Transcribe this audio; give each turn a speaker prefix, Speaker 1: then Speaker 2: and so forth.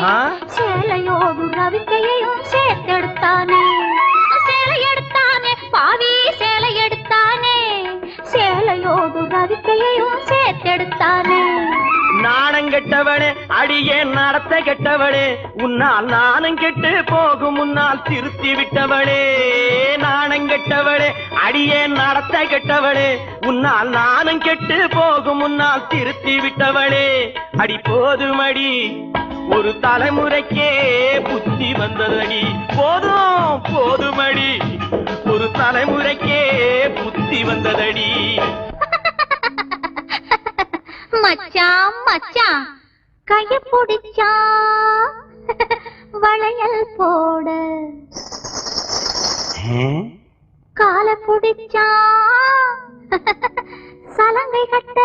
Speaker 1: சேலையோடு ரவிக்கையையும் சேர்த்தெடுத்தானே, சேலை எடுத்தானே பாவி சேலை எடுத்தானே, சேலையோடு ரவிக்கையையும் சேர்த்தெடுத்தானே.
Speaker 2: நாணம் கெட்டவளே அடியே நடத்த கெட்டவளே, உன்னால் நானும் கெட்டு போகும் முன்னால் திருத்தி விட்டவளே. நாணம் கெட்டவளே அடியே நடத்த கெட்டவளே, உன்னால் நானும் கெட்டு போகும் முன்னால் திருத்தி விட்டவளே. அடி போதுமடி ஒரு தலைமுறைக்கே புத்தி வந்ததடி, போதும் போதுமடி ஒரு தலைமுறைக்கே புத்தி வந்ததடி.
Speaker 1: மச்சான் மச்சான் கைய பிடிச்சா வளையல் போட, கால பிடிச்சா சலங்கை கட்ட.